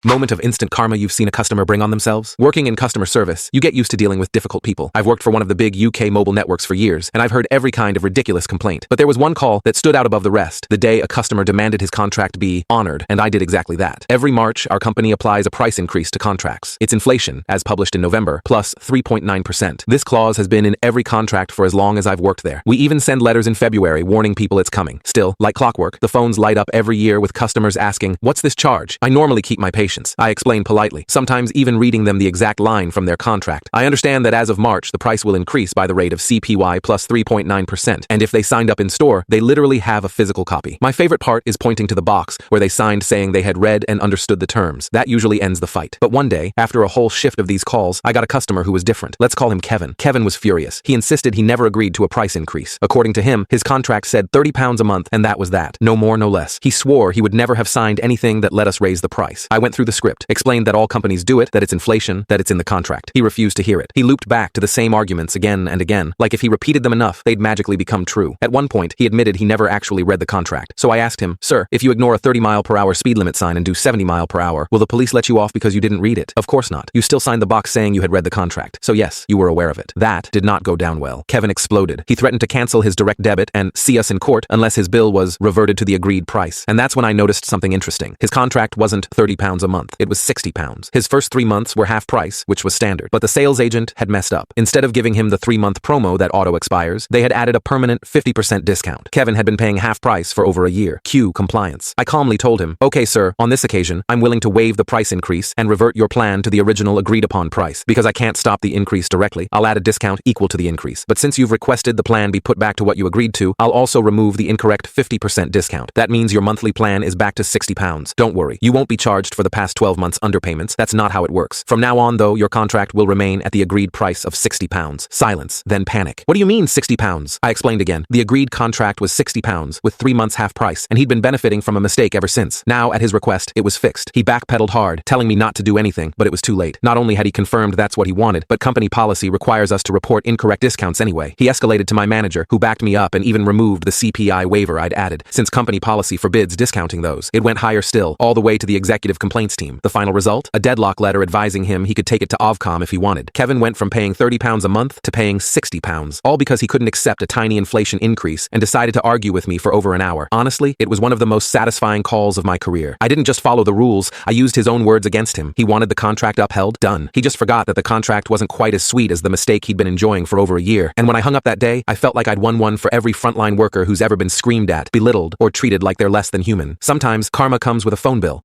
Moment of instant karma you've seen a customer bring on themselves? Working in customer service, you get used to dealing with difficult people. I've worked for one of the big UK mobile networks for years, and I've heard every kind of ridiculous complaint. But there was one call that stood out above the rest, the day a customer demanded his contract be honored, and I did exactly that. Every March, our company applies a price increase to contracts. It's inflation, as published in November, plus 3.9%. This clause has been in every contract for as long as I've worked there. We even send letters in February warning people it's coming. Still, like clockwork, the phones light up every year with customers asking, "What's this charge?" I normally keep my patience. I explain politely, sometimes even reading them the exact line from their contract. I understand that as of March, the price will increase by the rate of CPI plus 3.9%, and if they signed up in store, they literally have a physical copy. My favorite part is pointing to the box where they signed saying they had read and understood the terms. That usually ends the fight. But one day, after a whole shift of these calls, I got a customer who was different. Let's call him Kevin. Kevin was furious. He insisted he never agreed to a price increase. According to him, his contract said £30 a month, and that was that. No more, no less. He swore he would never have signed anything that let us raise the price. I went through the script, explained that all companies do it, that it's inflation, that it's in the contract. He refused to hear it. He looped back to the same arguments again and again, like if he repeated them enough, they'd magically become true. At one point, he admitted he never actually read the contract. So I asked him, "Sir, if you ignore a 30-mile-per-hour speed limit sign and do 70 mile per hour, will the police let you off because you didn't read it?" "Of course not. You still signed the box saying you had read the contract. So yes, you were aware of it." That did not go down well. Kevin exploded. He threatened to cancel his direct debit and see us in court unless his bill was reverted to the agreed price. And that's when I noticed something interesting. His contract wasn't £30 a month. It was £60. His first 3 months were half price, which was standard. But the sales agent had messed up. Instead of giving him the 3-month promo that auto expires, they had added a permanent 50% discount. Kevin had been paying half price for over a year. Cue compliance. I calmly told him, "Okay, sir, on this occasion, I'm willing to waive the price increase and revert your plan to the original agreed upon price. Because I can't stop the increase directly, I'll add a discount equal to the increase. But since you've requested the plan be put back to what you agreed to, I'll also remove the incorrect 50% discount. That means your monthly plan is back to £60. Don't worry, you won't be charged for the past 12 months underpayments. That's not how it works. From now on, though, your contract will remain at the agreed price of £60. Silence, then panic. "What do you mean £60? I explained again. The agreed contract was £60 with 3 months half price, and he'd been benefiting from a mistake ever since. Now, at his request, it was fixed. He backpedaled hard, telling me not to do anything, but it was too late. Not only had he confirmed that's what he wanted, but company policy requires us to report incorrect discounts anyway. He escalated to my manager, who backed me up and even removed the CPI waiver I'd added, since company policy forbids discounting those. It went higher still, all the way to the executive complaints team. The final result? A deadlock letter advising him he could take it to Ofcom if he wanted. Kevin went from paying £30 a month to paying £60, all because he couldn't accept a tiny inflation increase and decided to argue with me for over an hour. Honestly, it was one of the most satisfying calls of my career. I didn't just follow the rules, I used his own words against him. He wanted the contract upheld, done. He just forgot that the contract wasn't quite as sweet as the mistake he'd been enjoying for over a year. And when I hung up that day, I felt like I'd won one for every frontline worker who's ever been screamed at, belittled, or treated like they're less than human. Sometimes karma comes with a phone bill.